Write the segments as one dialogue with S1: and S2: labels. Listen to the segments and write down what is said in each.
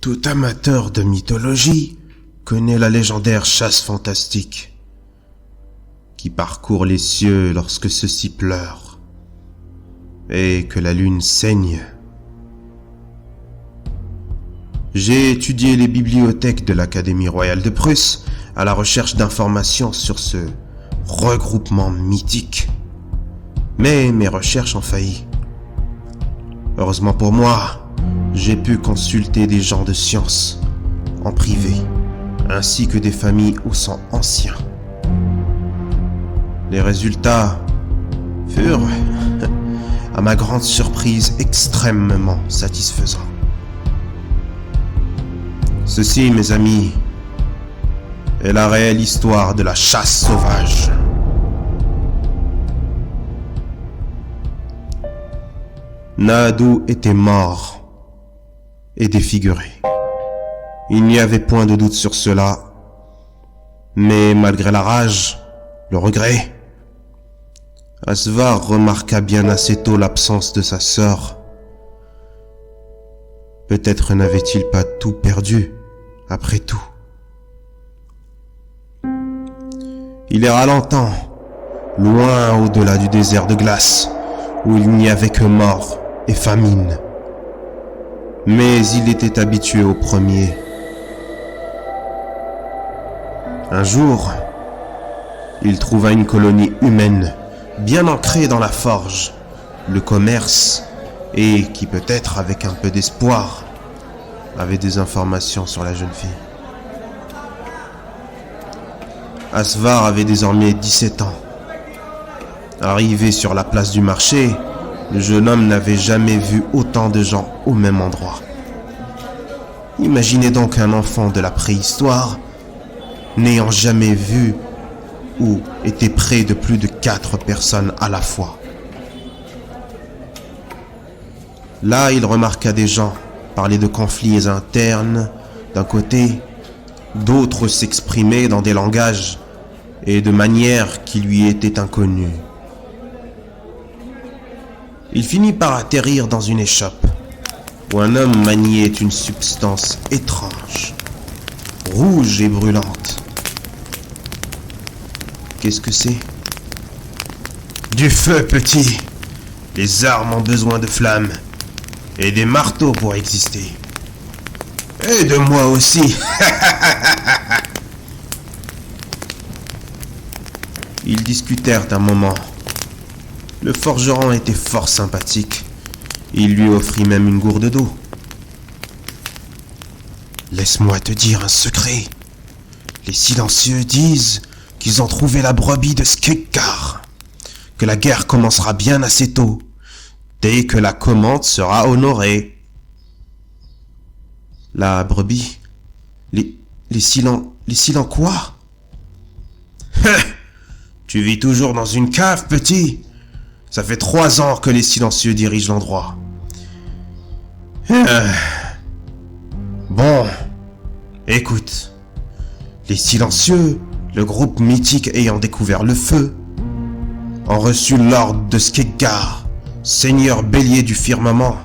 S1: Tout amateur de mythologie connaît la légendaire chasse fantastique qui parcourt les cieux lorsque ceux-ci pleurent et que la lune saigne. J'ai étudié les bibliothèques de l'Académie royale de Prusse à la recherche d'informations sur ce regroupement mythique. Mais mes recherches ont failli. Heureusement pour moi, j'ai pu consulter des gens de science en privé, ainsi que des familles au sang ancien. Les résultats furent, à ma grande surprise, extrêmement satisfaisants. Ceci, mes amis, est la réelle histoire de la chasse sauvage. Nahadou était mort et défiguré. Il n'y avait point de doute sur cela, mais malgré la rage, le regret, Asvar remarqua bien assez tôt l'absence de sa sœur. Peut-être n'avait-il pas tout perdu, après tout. Il erra longtemps, loin au-delà du désert de glace, où il n'y avait que mort et famine. Mais il était habitué au premier. Un jour, il trouva une colonie humaine, bien ancrée dans la forge, le commerce, et qui peut-être, avec un peu d'espoir, avait des informations sur la jeune fille. Asvar avait désormais 17 ans. Arrivé sur la place du marché, le jeune homme n'avait jamais vu autant de gens au même endroit. Imaginez donc un enfant de la préhistoire n'ayant jamais vu ou été près de plus de 4 personnes à la fois. Là, il remarqua des gens parler de conflits internes d'un côté, d'autres s'exprimer dans des langages et de manières qui lui étaient inconnues. Il finit par atterrir dans une échoppe où un homme maniait une substance étrange, rouge et brûlante. Qu'est-ce que c'est ? Du feu, petit. Les armes ont besoin de flammes et des marteaux pour exister. Et de moi aussi. Ils discutèrent un moment. Le forgeron était fort sympathique. Il lui offrit même une gourde d'eau. Laisse-moi te dire un secret. Les silencieux disent qu'ils ont trouvé la brebis de Skekgar, que la guerre commencera bien assez tôt, dès que la commande sera honorée. La brebis? Les silents quoi? Tu vis toujours dans une cave, petit? Ça fait 3 ans que les silencieux dirigent l'endroit. Bon, écoute. Les silencieux, le groupe mythique ayant découvert le feu, ont reçu l'ordre de Skekgar, seigneur bélier du firmament,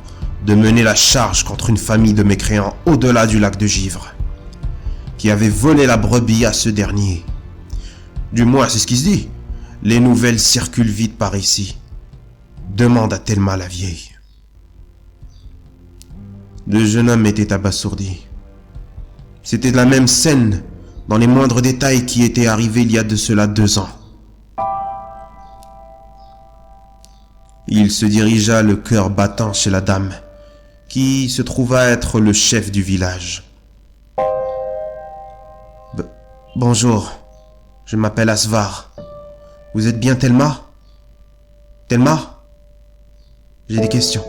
S1: de mener la charge contre une famille de mécréants au-delà du lac de Givre, qui avait volé la brebis à ce dernier. Du moins, c'est ce qui se dit. Les nouvelles circulent vite par ici. Demande à Thelma la vieille. Le jeune homme était abasourdi. C'était la même scène, dans les moindres détails, qui était arrivée il y a de cela 2 ans. Il se dirigea le cœur battant chez la dame, qui se trouva être le chef du village. Bonjour, je m'appelle Asvar. Vous êtes bien Thelma? Thelma? J'ai des questions.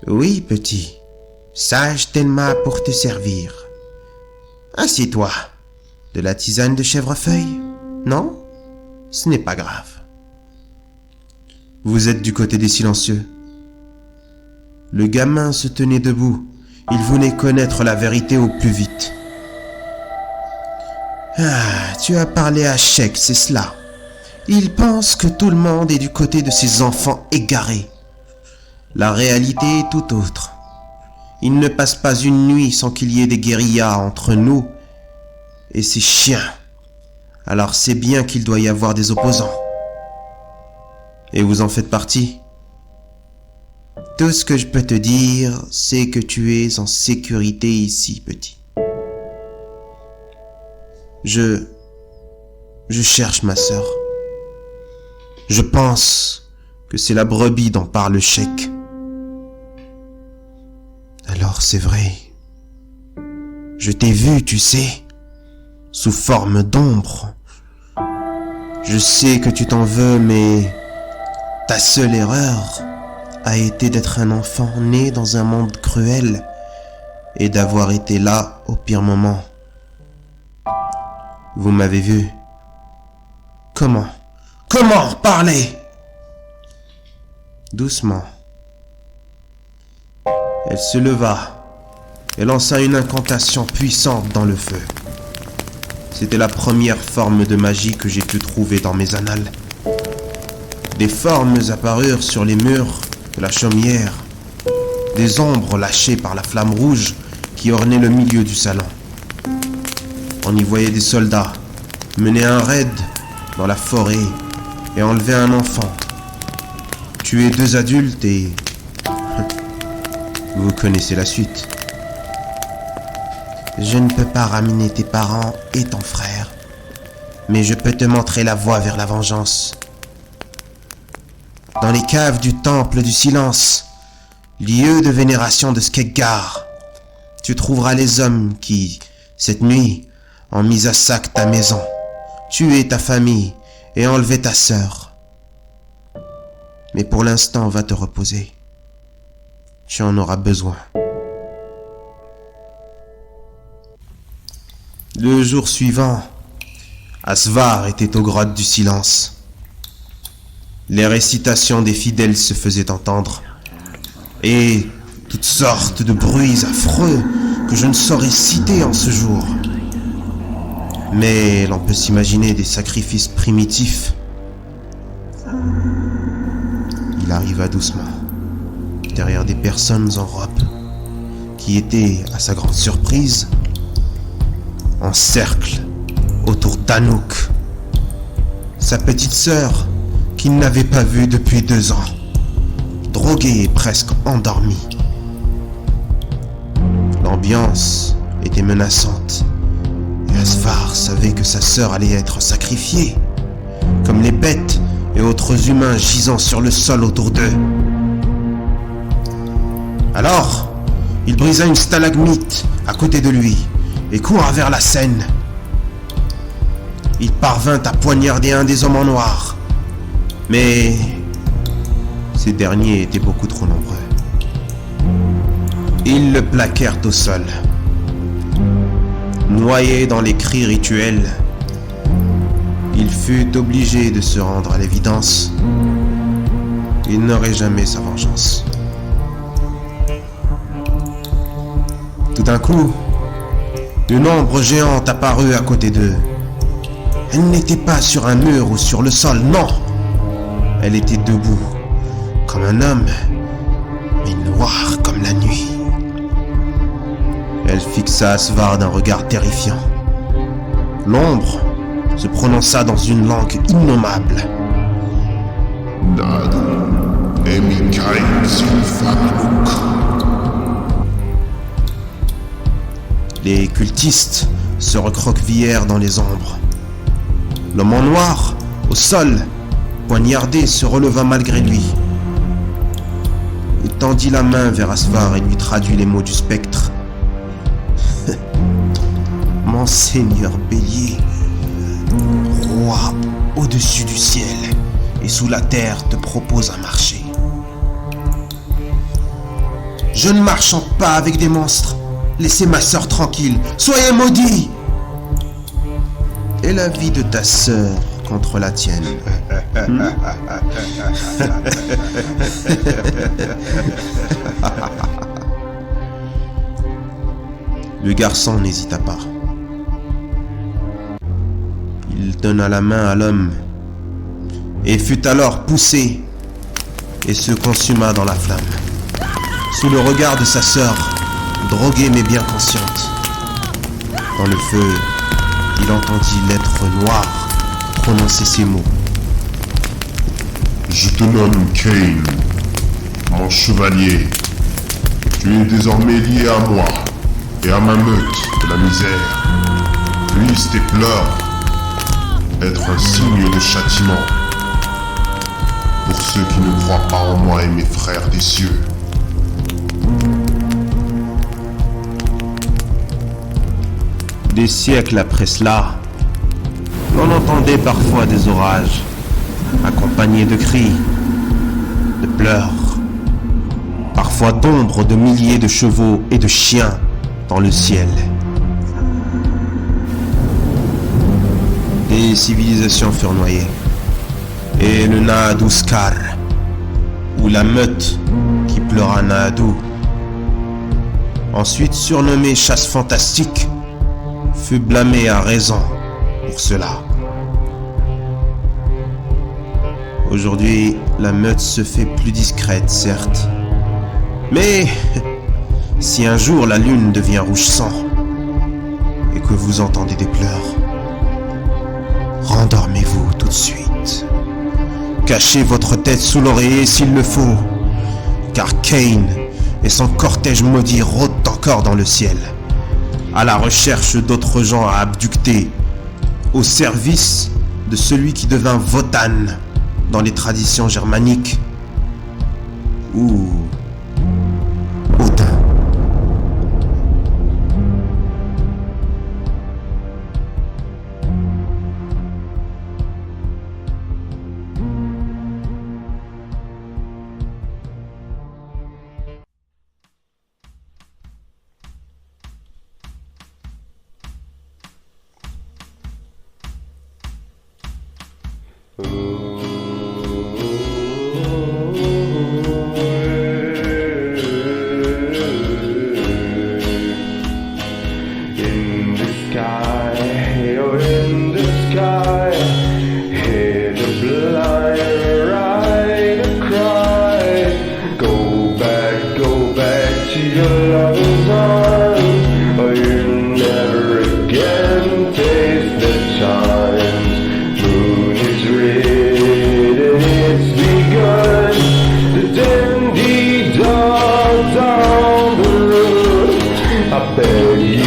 S1: Oui, petit. Sage Thelma pour te servir. Assieds-toi. De la tisane de chèvrefeuille? Non? Ce n'est pas grave. Vous êtes du côté des silencieux. Le gamin se tenait debout. Il voulait connaître la vérité au plus vite. Ah, tu as parlé à Shek, c'est cela. Il pense que tout le monde est du côté de ses enfants égarés. La réalité est tout autre. Il ne passe pas une nuit sans qu'il y ait des guérillas entre nous et ces chiens. Alors c'est bien qu'il doit y avoir des opposants. Et vous en faites partie? Tout ce que je peux te dire, c'est que tu es en sécurité ici, petit. Je cherche ma sœur. Je pense que c'est la brebis dont parle le cheikh. Alors c'est vrai. Je t'ai vu, tu sais, sous forme d'ombre. Je sais que tu t'en veux, mais ta seule erreur a été d'être un enfant né dans un monde cruel et d'avoir été là au pire moment. Vous m'avez vu. Comment parlez? Doucement. Elle se leva et lança une incantation puissante dans le feu. C'était la première forme de magie que j'ai pu trouver dans mes annales. Des formes apparurent sur les murs de la chaumière, des ombres lâchées par la flamme rouge qui ornait le milieu du salon. On y voyait des soldats mener un raid dans la forêt et enlever un enfant, tuer 2 adultes et... Vous connaissez la suite. Je ne peux pas ramener tes parents et ton frère, mais je peux te montrer la voie vers la vengeance. Dans les caves du temple du silence, lieu de vénération de Skeggar, tu trouveras les hommes qui, cette nuit, ont mis à sac ta maison, tué ta famille et enlevé ta sœur. Mais pour l'instant, va te reposer. Tu en auras besoin. Le jour suivant, Asvar était aux grottes du silence. Les récitations des fidèles se faisaient entendre, et toutes sortes de bruits affreux que je ne saurais citer en ce jour. Mais l'on peut s'imaginer des sacrifices primitifs. Il arriva doucement, derrière des personnes en robe, qui étaient, à sa grande surprise, en cercle autour d'Anouk, sa petite sœur qu'il n'avait pas vue depuis 2 ans, droguée et presque endormie. L'ambiance était menaçante, et Asvar savait que sa sœur allait être sacrifiée, comme les bêtes et autres humains gisant sur le sol autour d'eux. Alors, il brisa une stalagmite à côté de lui et courut vers la scène. Il parvint à poignarder un des hommes en noir, mais ces derniers étaient beaucoup trop nombreux. Ils le plaquèrent au sol. Noyé dans les cris rituels, il fut obligé de se rendre à l'évidence. Il n'aurait jamais sa vengeance. Tout d'un coup, une ombre géante apparut à côté d'eux. Elle n'était pas sur un mur ou sur le sol, non. Elle était debout, comme un homme, mais noire comme la nuit. Elle fixa Asvar d'un regard terrifiant. L'ombre se prononça dans une langue innommable. Les cultistes se recroquevillèrent dans les ombres. L'homme en noir, au sol, poignardé, se releva malgré lui. Il tendit la main vers Asvar et lui traduit les mots du spectre. Mon seigneur bélier, roi au-dessus du ciel et sous la terre, te propose un marché. Je ne marchande pas avec des monstres. Laissez ma sœur tranquille. Soyez maudits. Et la vie de ta sœur contre la tienne. Le garçon n'hésita pas. Il donna la main à l'homme et fut alors poussé et se consuma dans la flamme. Sous le regard de sa sœur, droguée mais bien consciente. Dans le feu, il entendit l'être noir prononcer ces mots.
S2: Je te nomme Cain, mon chevalier. Tu es désormais lié à moi et à ma meute de la misère. Puissent tes pleurs être un signe de châtiment pour ceux qui ne croient pas en moi et mes frères des cieux.
S1: Des siècles après cela, l'on entendait parfois des orages, accompagnés de cris, de pleurs, parfois d'ombres de milliers de chevaux et de chiens dans le ciel. Des civilisations furent noyées, et le Nahadou-Scar, ou la meute qui pleura Nahadou, ensuite surnommée chasse fantastique, fut blâmé à raison pour cela. Aujourd'hui, la meute se fait plus discrète, certes. Mais si un jour la lune devient rouge sang et que vous entendez des pleurs, rendormez-vous tout de suite. Cachez votre tête sous l'oreiller s'il le faut, car Cain et son cortège maudit rôdent encore dans le ciel, à la recherche d'autres gens à abducter, au service de celui qui devint Wotan dans les traditions germaniques, ou Odin.
S2: I beg you.